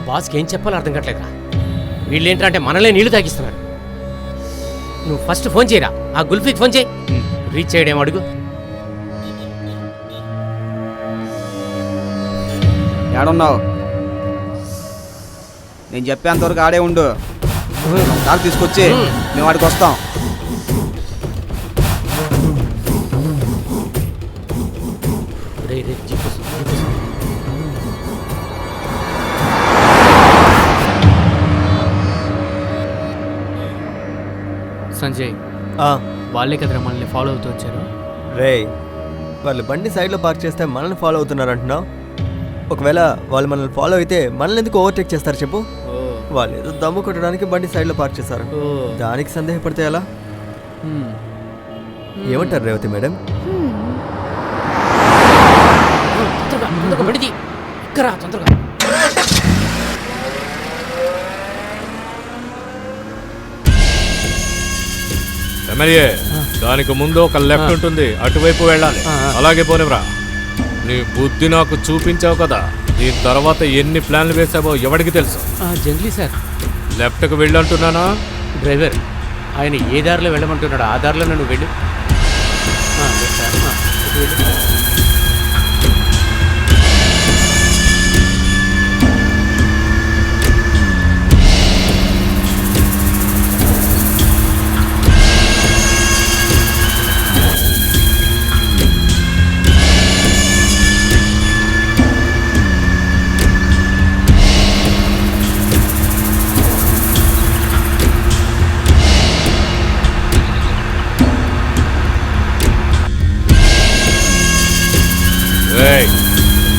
బాస్కి ఏం చెప్పాలో అర్థం కావట్లేదురా. వీళ్ళేంటంటే మనలే నీళ్లు తాగిస్తున్నారు. నువ్వు ఫస్ట్ ఫోన్ చేయరా, ఆ గుల్ఫీకి ఫోన్ చేయి. రీచ్ చేయడేమో అడుగు. ఏడున్నావు? నేను చెప్పేంతవరకు ఆడే ఉండు. నాకు తీసుకొచ్చి మేము వాడికి వస్తాం. సంజయ్, వాళ్ళే కదరా మనల్ని ఫాలో అవుతూ వచ్చారు. రే, వాళ్ళు బండి సైడ్లో పార్క్ చేస్తే మనల్ని ఫాలో అవుతున్నారు అంటున్నావు. ఒకవేళ వాళ్ళు మనల్ని ఫాలో అయితే మనల్ని ఎందుకు ఓవర్టేక్ చేస్తారు చెప్పు? వాళ్ళు ఏదో దమ్ము కొట్టడానికి బండి సైడ్లో పార్క్ చేస్తారు. దానికి సందేహపడితే ఎలా? ఏమంటారు రేవతి మేడం? ఎమ్మెల్యే, దానికి ముందు ఒక లెఫ్ట్ ఉంటుంది, అటువైపు వెళ్ళాలి. అలాగే పోనివ్రా. నీ బుద్ధి నాకు చూపించావు కదా, దీని తర్వాత ఎన్ని ప్లాన్లు వేసావో ఎవరికి తెలుసు? జంగ్లీ సార్, లెఫ్ట్కి వెళ్ళంటున్నానా? డ్రైవర్, ఆయన ఏ దారిలో వెళ్ళమంటున్నాడు ఆ దారిలో నువ్వు వెళ్ళు.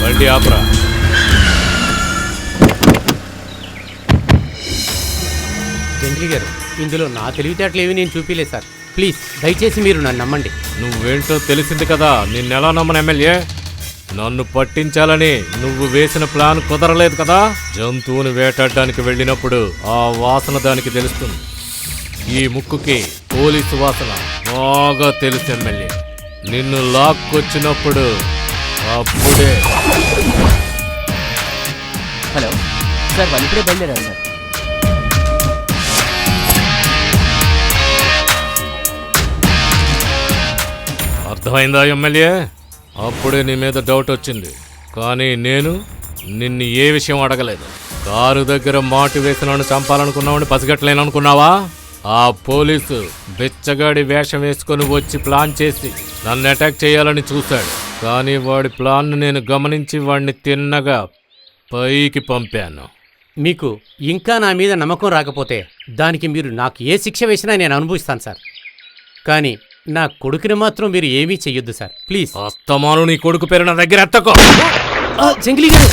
బండి ఆపరా. జంగ్లీ గారు, ఇందులో నా తెలివితేటలు ఏవి నేను చూపిలేదు సార్. ప్లీజ్ దయచేసి మీరు నన్ను నమ్మండి. నువ్వేంటో తెలిసింది కదా, నిన్నెలా నమ్మను ఎమ్మెల్యే? నన్ను పట్టించాలని నువ్వు వేసిన ప్లాన్ కుదరలేదు కదా. జంతువుని వేటాడడానికి వెళ్ళినప్పుడు ఆ వాసన దానికి తెలుస్తుంది. ఈ ముక్కుకి పోలీసు వాసన బాగా తెలుసు ఎమ్మెల్యే. నిన్ను లాక్కొచ్చినప్పుడు అప్పుడే. హలో సార్, వాళ్ళు ఇప్పుడే బయలుదేరారు సార్. అర్థమైందా ఎమ్మెల్యే? అప్పుడే నీ మీద డౌట్ వచ్చింది, కానీ నేను నిన్ను ఏ విషయం అడగలేదు. కారు దగ్గర మాటు వేసి నన్ను చంపాలనుకున్నావని పసిగట్టలేననుకున్నావా? ఆ పోలీసు బిచ్చగాడి వేషం వేసుకొని వచ్చి ప్లాన్ చేసి నన్ను అటాక్ చేయాలని చూశాడు. కానీ వాడి ప్లాన్ను నేను గమనించి వాడిని తిన్నగా పైకి పంపాను. మీకు ఇంకా నా మీద నమ్మకం రాకపోతే దానికి మీరు నాకు ఏ శిక్ష వేసినా నేను అనుభవిస్తాను సార్. కానీ నా కొడుకుని మాత్రం మీరు ఏమీ చెయ్యొద్దు సార్, ప్లీజ్. అస్తమాను నీ కొడుకు పేరు నా దగ్గర ఎత్తకో. జంగ్లీ గారు,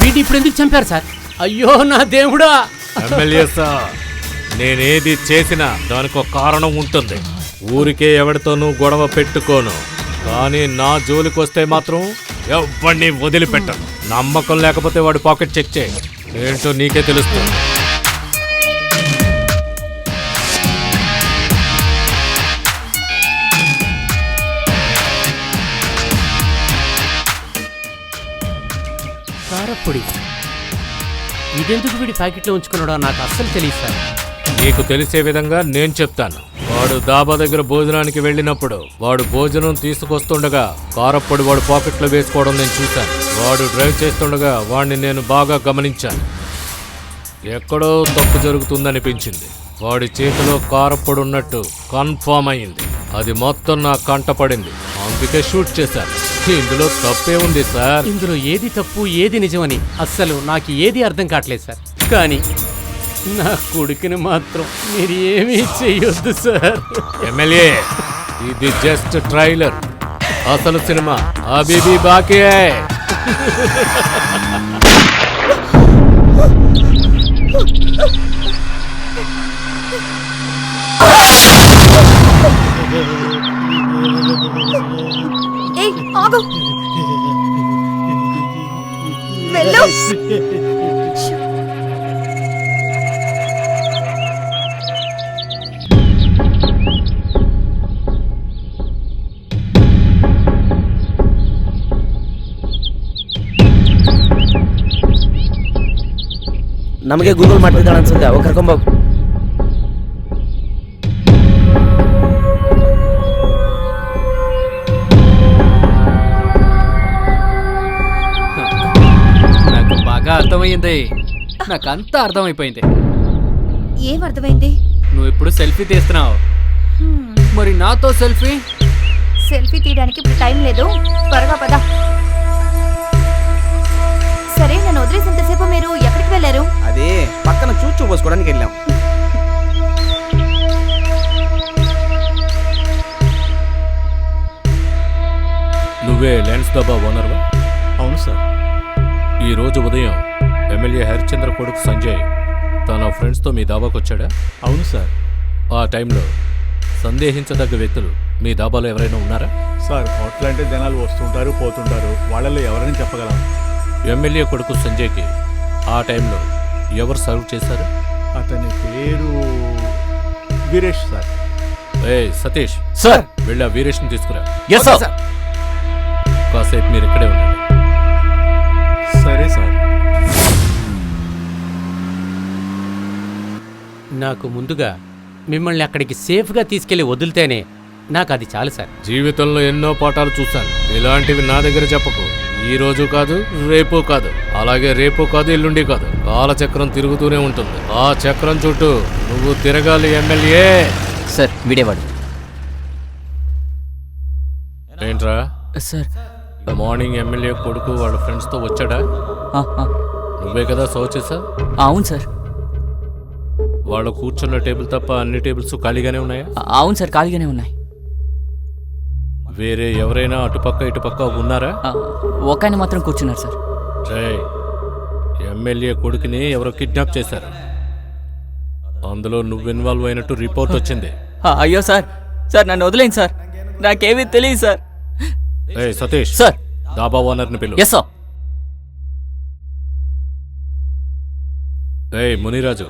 వీడిని ఇప్పుడు ఎందుకు చంపారు సార్? అయ్యో నా దేవుడా! ఎమ్మెల్యే సార్, నేనేది చేసినా దానికి ఒక కారణం ఉంటుంది. ఊరికే ఎవరితోనూ గొడవ పెట్టుకోను, కానీ నా జోలికి వస్తే మాత్రం ఎవరిని వదిలిపెట్టను. నమ్మకం లేకపోతే వాడి పాకెట్ చెక్ చేయి, ఏంటో నీకే తెలుస్తుంది. కారప్పొడి ఇదెందుకు వీడి ప్యాకెట్లో ఉంచుకున్నాడో నాకు అస్సలు తెలియదు సార్. నీకు తెలిసే విధంగా నేను చెప్తాను. వాడు దాబా దగ్గర భోజనానికి వెళ్ళినప్పుడు వాడు భోజనం తీసుకొస్తుండగా కారప్పొడి వాడు పాకెట్లో వేసుకోవడం నేను చూశాను. వాడు డ్రైవ్ చేస్తుండగా వాడిని నేను బాగా గమనించాను. ఎక్కడో తప్పు జరుగుతుందనిపించింది. వాడి చేతిలో కారప్పొడి ఉన్నట్టు కన్ఫామ్ అయింది. అది మొత్తం నా కంటపడింది, అందుకే షూట్ చేశాను. ఇందులో తప్పే ఉంది సార్. ఇందులో ఏది తప్పు ఏది నిజమని అస్సలు నాకు ఏది అర్థం కావట్లేదు సార్. కానీ నా కొడుకుని మాత్రం మీరు ఏమీ చెయ్యొద్దు సార్. ఎమ్మెల్యే, ఇది జస్ట్ ట్రైలర్. అసలు సినిమా అబీబీ బాకీ. ఏయ్ ఆగు, వెళ్ళు. ನಮಗೆ ಗೂಗಲ್ ಮಾಡ್ತಿದ್ದಾಳೆ ಅನ್ಸುತ್ತೆ. ಅವ ಕರ್ಕೊಂಬೋಗು. నాకు బాగా అర్థమైంది. నాకంతా అర్థమైపోయింది. ఏం అర్థమైంది? నువ్వు ఇప్పుడు సెల్ఫీ తీస్తున్నావు, మరి నాతో సెల్ఫీ? సెల్ఫీ తీయడానికి ఇప్పుడు టైం లేదు, త్వరగా పద. సరే, నన్ను వదిలేసినంతసేపు మీరు ఎక్కడికి వెళ్ళారు? అదే పక్కన చూచూ పోసుకోవడానికి వెళ్ళాం. నువ్వే లెన్స్ డబ్బా ఓనర్వా? అవును సార్. ఈ రోజు ఉదయం ఎమ్మెల్యే హరిశ్చంద్ర కొడుకు సంజయ్ తన ఫ్రెండ్స్తో మీ దాబాకు వచ్చాడా? అవును సార్. ఆ టైంలో సందేహించదగ్గ వ్యక్తులు మీ దాబాలో ఎవరైనా ఉన్నారా? సార్, హోటల్ అంటే జనాలు వస్తుంటారు పోతుంటారు, వాళ్ళలో ఎవరైనా చెప్పగలం. ఎమ్మెల్యే కొడుకు సంజయ్కి ఆ టైంలో ఎవరు సర్వ్ చేశారు? అతని పేరు వీరేష్ సార్. సతీష్ సార్. వెళ్ళి ఆ వీరేష్ని తీసుకురా. Yes sir. కాసేపు మీరు ఇక్కడే ఉండండి. సరే సార్. నాకు ముందుగా మిమ్మల్ని అక్కడికి సేఫ్గా తీసుకెళ్లి వదిలితేనే నాకు అది చాలు సార్. జీవితంలో ఎన్నో పాఠాలు చూశాను. ఇలాంటివి నా దగ్గర చెప్పకు. ఈ రోజు కాదు, రేపు కాదు, అలాగే రేపు కాదు, ఎల్లుండి కాదు. కాలచక్రం తిరుగుతూనే ఉంటుంది. ఆ చక్రం చుట్టూ నువ్వు తిరగాలి ఎమ్మెల్యే. సార్, వీడేవాడు. ఏంట్రా, సార్. మార్నింగ్ ఎమ్మెల్యే కొడుకు వాళ్ళ ఫ్రెండ్స్తో వచ్చాడా? నువ్వే కదా సర్వ్ చేసా? అవును సార్. వాళ్ళు కూర్చున్న టేబుల్ తప్ప అన్ని టేబుల్స్ ఖాళీగానే ఉన్నాయా? అవును సార్, ఖాళీగానే ఉన్నాయి. వేరే ఎవరైనా అటుపక్క ఇటుపక్క ఉన్నారా? ఒక ఆయన మాత్రం కూర్చున్నారు సార్. రేయ్, ఎమ్మెల్యే కొడుకుని ఎవరో కిడ్నాప్ చేశారు. అందులో నువ్వు ఇన్వాల్వ్ అయినట్టు రిపోర్ట్ వచ్చింది. అయ్యో సార్, సార్ నన్ను వదిలేండి సార్, నాకేమీ తెలియదు సార్. సతీష్ సార్. దాబా ఓనర్ని పిలు. Yes sir. మునిరాజు,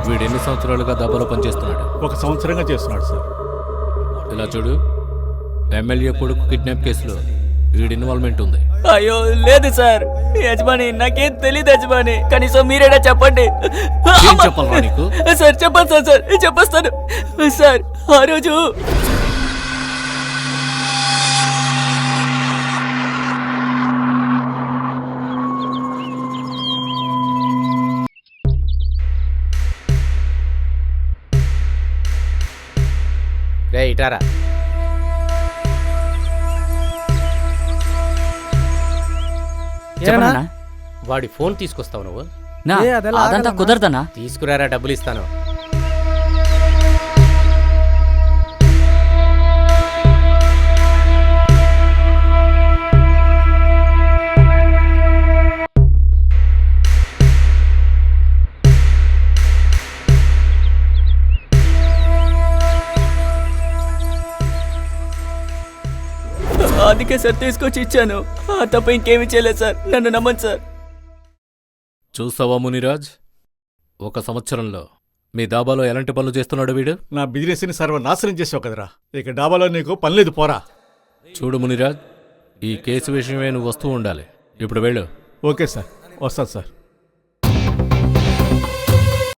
వీడు ఎన్ని సంవత్సరాలుగా దాబాలో పనిచేస్తున్నాడు? 1 సంవత్సరంగా చేస్తున్నాడు సార్. ఇలా చూడు, ఎమ్మెల్యే కొడుకు కిడ్నాప్ కేసులో వీడి ఇన్వాల్వ్మెంట్ ఉంది. అయ్యో లేదు సార్, యజమాని నాకేం తెలియదు యజమాని, కనీసం మీరేనా చెప్పండి. ఏం చెప్పాలరా నీకు? సార్ చెప్పండి సార్, సార్ చెప్పేస్తాను సార్. ఆ రోజు రే ఇటారా. చెప్పనా? వాడి ఫోన్ తీసుకొస్తావు నువ్వు? అదంతా కుదరదనా? తీసుకురారా, డబ్బులు ఇస్తాను. అందుకే సార్ తీసుకొచ్చి ఇచ్చాను, తప్ప ఇంకేమీ చేయలేదు సార్, నన్ను నమ్మండి సార్. చూసావా మునిరాజ్, 1 సంవత్సరంలో మీ దాబాలో ఎలాంటి పనులు చేస్తున్నాడు వీడు? నా బిజినెస్ని సర్వనాశనం చేసావు కదరా, ఇక డాబాలో నీకు పని లేదు, పోరా. చూడు మునిరాజ్, ఈ కేసు విషయమే నువ్వు వస్తూ ఉండాలి. ఇప్పుడు వెళ్ళు. ఓకే సార్, వస్తాను సార్.